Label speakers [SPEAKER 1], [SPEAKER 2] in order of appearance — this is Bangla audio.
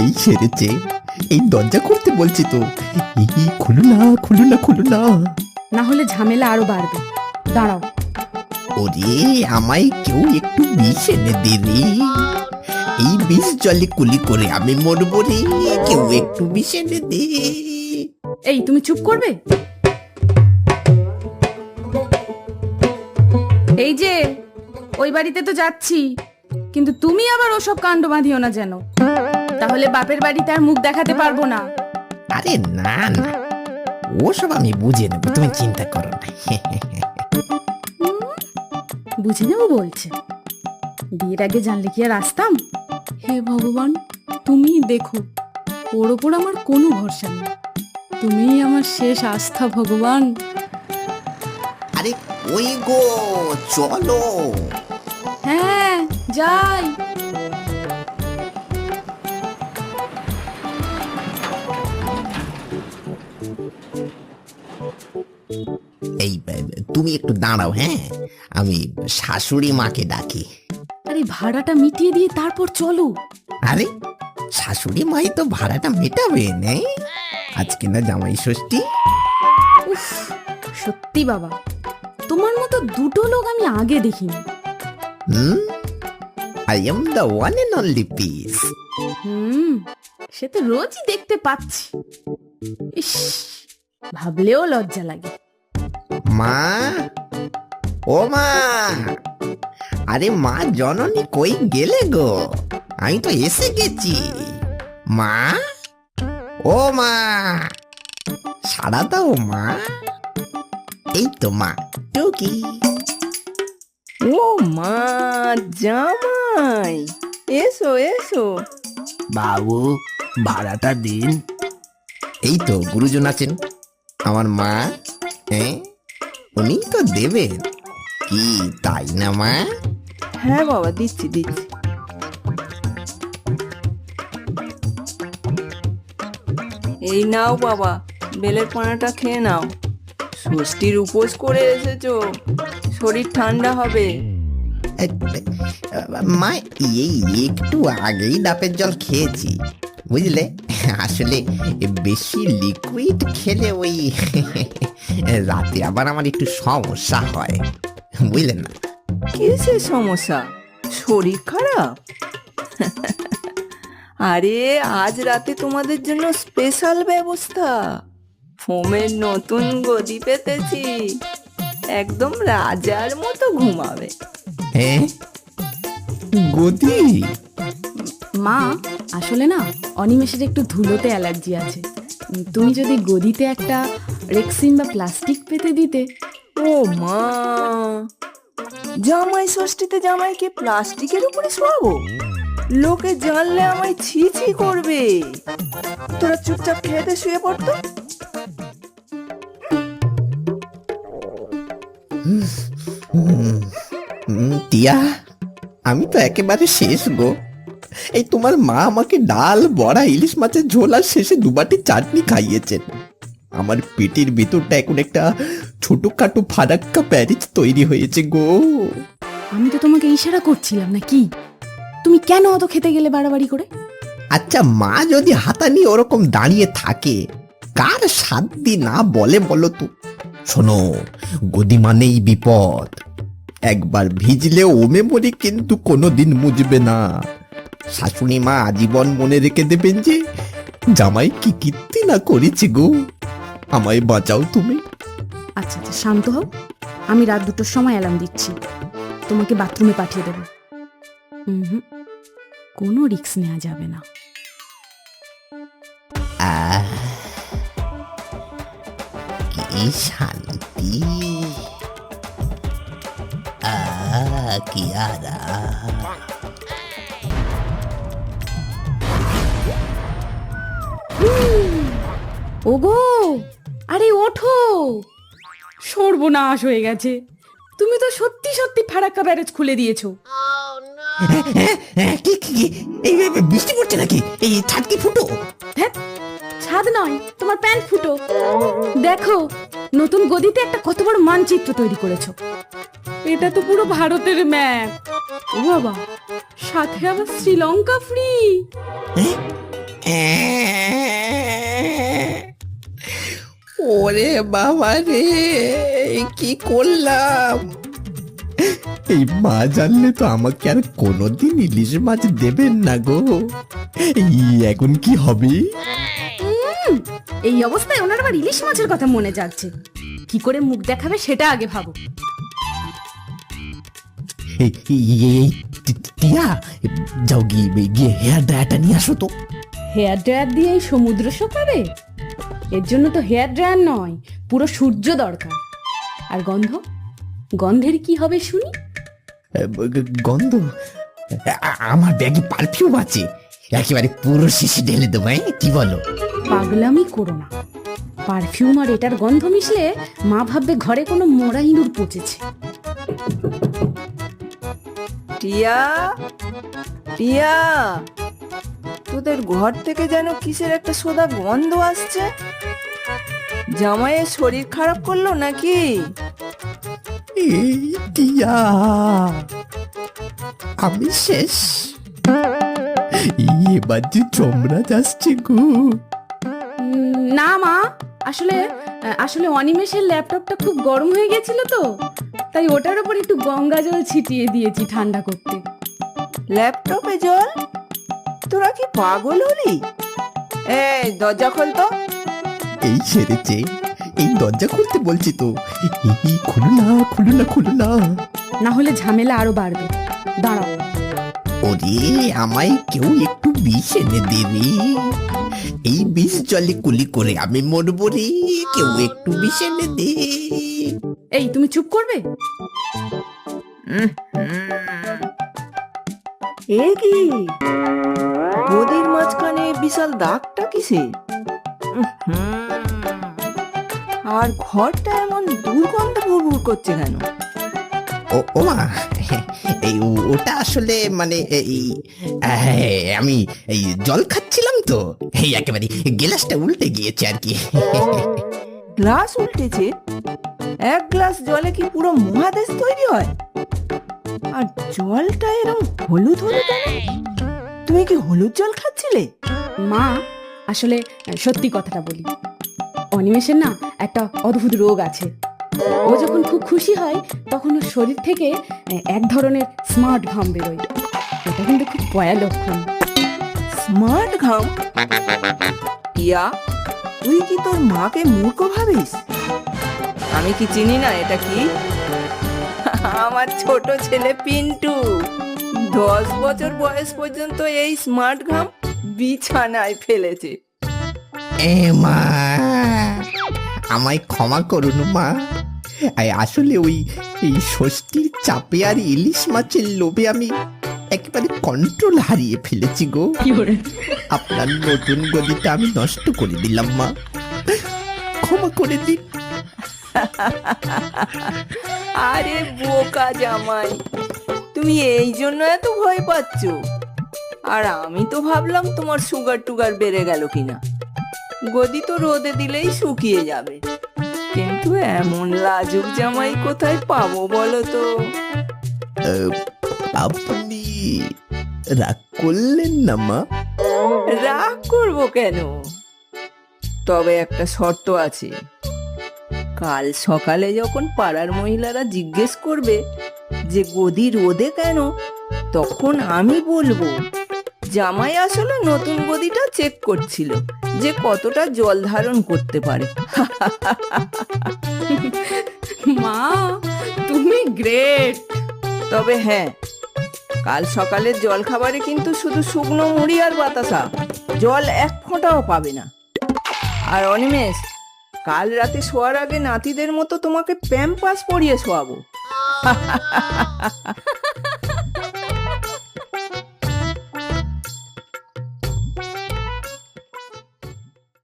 [SPEAKER 1] এই সেরেছে, এই দরজা করতে বলছি তো। খুলু না, খুলু না, খুলু না।
[SPEAKER 2] না হলে ঝামেলা আরো বাড়বে। দাঁড়াও।
[SPEAKER 1] ওরে, আমায় কেউ একটু বিষ এনে দে রে। এই বিষ জলে কুলি করে আমি মরবো রে। কেউ একটু বিষ এনে দে।
[SPEAKER 2] এই, তুমি চুপ করবে? এই যে, ওই বাড়িতে তো যাচ্ছি, কিন্তু তুমি আবার ওসব কাণ্ড বাঁধিও না যেন, তাহলে বাপের বাড়িতে আর মুখ দেখাতে পারবো না।
[SPEAKER 1] আরে না না, ওসব আমি বুঝে নেবো, তুমি চিন্তা করো না।
[SPEAKER 2] বুঝে নেবো বলছে? বিয়ের আগে জানলে কি আর আসতাম? হে ভগবান, তুমি দেখো, ওর ওপর আমার কোনো ভরসা নেই। তুমিই আমার শেষ আস্থা ভগবান।
[SPEAKER 1] আরে ওই গো, চলো।
[SPEAKER 2] হ্যাঁ, যাই।
[SPEAKER 1] এই তুমি একটু দাঁড়াও, হ্যাঁ, আমি শাশুড়ি মাকে ডাকি।
[SPEAKER 2] আরে ভাড়াটা মিটিয়ে দিয়ে তারপর চলো।
[SPEAKER 1] আরে শাশুড়ি মাই তো ভাড়াটা মেটাবে, নেই? আজকে না জামাই ষষ্ঠী।
[SPEAKER 2] উফ, সত্যি বাবা, তোমার মতো দুটো লোক আমি আগে দেখিনি।
[SPEAKER 1] I am the one and only piece.
[SPEAKER 2] সে তো রোজই দেখতে পাচ্ছি। ইস, ভাবলেও লজ্জা লাগে।
[SPEAKER 1] মা, ও মা, আরে মা জননী কই গেলে গো? আমি তো এসে গেছি। মা, ও মা, সাড়া দাও মা। এই তো মা, টুকি।
[SPEAKER 3] ও মা, জামাই, এসো এসো।
[SPEAKER 1] বাবু, ভাড়াটা দিন। এই তো গুরুজন আছেন, আমার মা। হ্যাঁ, উনি তো দেবেন, কি তাই না মা?
[SPEAKER 3] হ্যাঁ বাবা, দিচ্ছি দিচ্ছি। এই নাও বাবা, বেলের পানাটা খেয়ে নাও। ষষ্ঠীর উপোস করে এসেছো, শরীর ঠান্ডা হবে।
[SPEAKER 1] মা, এই একটু আগেই ডাবের জল খেয়েছি, বুঝলে। আসলে বেশি লিকুইড খেলে ওই রাতে আবার আমার একটু সমস্যা হয়, বুঝলেন না।
[SPEAKER 3] কিসের সমস্যা? শরীর খারাপ? আরে আজ রাতে তোমাদের জন্য স্পেশাল ব্যবস্থা। ফোমের নতুন গদি পেতেছি, একদম রাজার মতো ঘুমাবে।
[SPEAKER 1] হ্যাঁ, গদি?
[SPEAKER 2] মা, আসলে না, অনিমেষের একটু ধুলোতে অ্যালার্জি আছে। তুমি যদি গদিতে একটা রেক্সিন বা প্লাস্টিক পেতে দিতে।
[SPEAKER 3] ও মা, জামাই ষষ্ঠীতে জামাইকে প্লাস্টিকের উপরে শোয়াবো? লোকে জানলে আমায় ছি ছি করবে। তোরা চুপচাপ খেতে শুয়ে পড়তো।
[SPEAKER 1] টিয়া, আমি তো একেবারে শেষ গো। এই তোমার মা আমাকে ডাল, বড়া, ইলিশ মাছের ঝোল আর শেষে দুবাটি চাটনি খাইয়েছেন। আমার পেটের ভেতরটা এখন একটা ছোটখাটো ফারাক্কা প্যারিস তৈরি হয়েছে গো।
[SPEAKER 2] আমি তো তোমাকে ইশারা করছিলাম না কি? তুমি কেন অত খেতে গেলে বাড়াবাড়ি করে?
[SPEAKER 1] আচ্ছা, মা যদি হাতানি ওরকম দাঁড়িয়ে থাকে, কার শান্তি না বলে বলো তো? শোনো, গদি মানেই বিপদ। একবার ভিজলে ওমে মরি, কিন্তু কোনোদিন মুজবে না। শাশুড়ি মা আজীবন মনে রেখে দেবেন যে জামাই কি কীর্তি না করেছি গো। আমায় বাঁচাও তুমি।
[SPEAKER 2] আচ্ছা আচ্ছা, শান্ত হও। আমি রাত 2টোর সময় অ্যালার্ম দিচ্ছি, তোমাকে বাথরুমে পাঠিয়ে দেবো। কোনো রিস্ক নেওয়া যাবে না।
[SPEAKER 1] কি শান্তি, কি আরাম।
[SPEAKER 2] ওগো, আরে ওঠো। সর্বনাশ হয়ে গেছে, তুমি তো সত্যি সত্যি ফারাক্কা ব্যারেজ খুলে দিয়েছো।
[SPEAKER 1] এই বৃষ্টি পড়ছে নাকি? এই ছাদ কি ফুটো?
[SPEAKER 2] ছাদ নয়, তোমার প্যান্ট ফুটো। দেখো, নতুন গদিতে একটা কত বড় মানচিত্র তৈরি করেছো। এটা তো পুরো ভারতের ম্যাপ। ও বাবা, সাথে আবার শ্রীলঙ্কা ফ্রি।
[SPEAKER 1] বাবা রে, কি করলাম! এই মা জানলে তো আমাকে আর কোনোদিন ইলিশ মাছ দেবেন না গো। এই এখন কি হবে?
[SPEAKER 2] এই অবস্থায় ওনার আবার ইলিশ মাছের কথা মনে যাচ্ছে। কি করে মুখ দেখাবে সেটা আগে ভাবো।
[SPEAKER 1] টিয়া, যাও গিয়ে হেয়ার ড্রায়ারটা নিয়ে আসো তো।
[SPEAKER 2] হেয়ার ড্রায়ার দিয়ে এই সমুদ্র শোকাবে? এর জন্য তো হেয়ার ড্রায়ার নয়, পুরো সূর্য দরকার। আর গন্ধ, গন্ধের কি হবে শুনি?
[SPEAKER 1] গন্ধ? আমার ব্যাগে পারফিউম আছে, একেবারে পুরো শিশি ঢেলে দেবো। কি বলো?
[SPEAKER 2] পাগলামি করো না। পারফিউম আর এটার গন্ধ মিশলে মা ভাববে ঘরে কোনো মরা ইঁদুর পচেছে।
[SPEAKER 3] টিয়া, টিয়া, তোদের ঘর থেকে যেন কিসের একটা সোদা গন্ধ আসছে। জামাইয়ের শরীর খারাপ করলো নাকি?
[SPEAKER 1] এই টিয়া, আমি শেষ। এবার যে যমরাজ আসছে গো।
[SPEAKER 2] না মা, আসলে আসলে অনিমেষের ল্যাপটপটা খুব গরম হয়ে গেছিল তো, তাই ওটার উপর একটু গঙ্গা জল ছিটিয়ে দিয়েছি ঠান্ডা করতে।
[SPEAKER 3] ল্যাপটপে জল? তোরা কি পাগল হলি? এই দরজা খোল তো।
[SPEAKER 1] এই সেরেছে, এই দরজা খুলতে বলছি তো। এই খুলো না, খুলো না, খুলো না।
[SPEAKER 2] না হলে ঝামেলা আরো বাড়বে। দাঁড়াও।
[SPEAKER 1] ওরে, আমায় কেউ একটু বিষ এনে দে রে। এই বিষ জলে কুলি করে আমি মরবো রে। কেউ একটু বিষ এনে দে।
[SPEAKER 2] এই তুমি চুপ করবে?
[SPEAKER 3] এ কি গদির মাঝখানে বিশাল দাগটা কিসে? আর ঘরটা এমন দুর্গন্ধ ভুরভুর করছে কেন?
[SPEAKER 1] ও মা, এই ওটা আসলে মানে আমি এই জল খাচ্ছিলাম তো, এই একেবারে গ্লাসটা উল্টে গিয়েছে আর কি।
[SPEAKER 3] গ্লাস উল্টেছে? এক গ্লাস জলে কি পুরো মহাদেশ তৈরি হয়? আর জলটা এরকম হলুদ হলুদ কেন? তুমি কি হলুদ জল খাচ্ছিলে?
[SPEAKER 2] মা, আসলে সত্যি কথাটা বলি, অনিমেষের না একটা অদ্ভুত রোগ আছে। ও যখন খুব খুশি হয় তখন ওর শরীর থেকে এক ধরনের স্মার্ট ঘাম বেরোয়। এটা কিন্তু খুব পয়া লক্ষণ।
[SPEAKER 3] স্মার্ট ঘাম? ইয়া, তুই কি তোর মাকে মূর্খ ভাবিস? আমি কি চিনি না এটা কি? আমার ছোট ছেলে পিন্টু 10 বছর বয়স পর্যন্ত এই স্মার্ট ঘাম বিছানায় ফেলেছে।
[SPEAKER 1] এ মা, আমায় ক্ষমা করুন মা। আসলে এই ষষ্ঠীর চাপে আর ইলিশ মাছের লোভে আমি একেবারে কন্ট্রোল হারিয়ে ফেলেছি গো। আপনার নতুন গদিটা আমি নষ্ট করে দিলাম মা, ক্ষমা করে দিন।
[SPEAKER 3] আরে বোকা জামাই, তুমি এই জন্য এত ভয় পাচ্ছ? আর আমি তো ভাবলাম তোমার সুগার টুগার বেড়ে গেল কিনা। গদি তো রোদে দিলেই শুকিয়ে যাবে, কিন্তু এমন লাজুক জামাই কোথায় পাবো বলো তো?
[SPEAKER 1] আপনি রাগ করলেন না মা?
[SPEAKER 3] রাগ করবো কেন? তবে একটা শর্ত আছে। কাল সকালে যখন পাড়ার মহিলারা জিজ্ঞেস করবে যে গদি রোদে কেন, তখন আমি বলবো জামাই আসলে নতুন গদিটা চেক করছিল যে কতটা জল ধারণ করতে পারে।
[SPEAKER 2] মা, তুমি গ্রেট।
[SPEAKER 3] তবে হ্যাঁ, কাল সকালের জল খাবারে কিন্তু শুধু শুকনো মুড়ি আর বাতাসা, জল এক ফোঁটাও পাবে না। আর অনিমেষ, কাল রাতে শোয়ার আগে নাতিদের মতো তোমাকে প্যাম্পাস পরিয়ে শোয়াবো।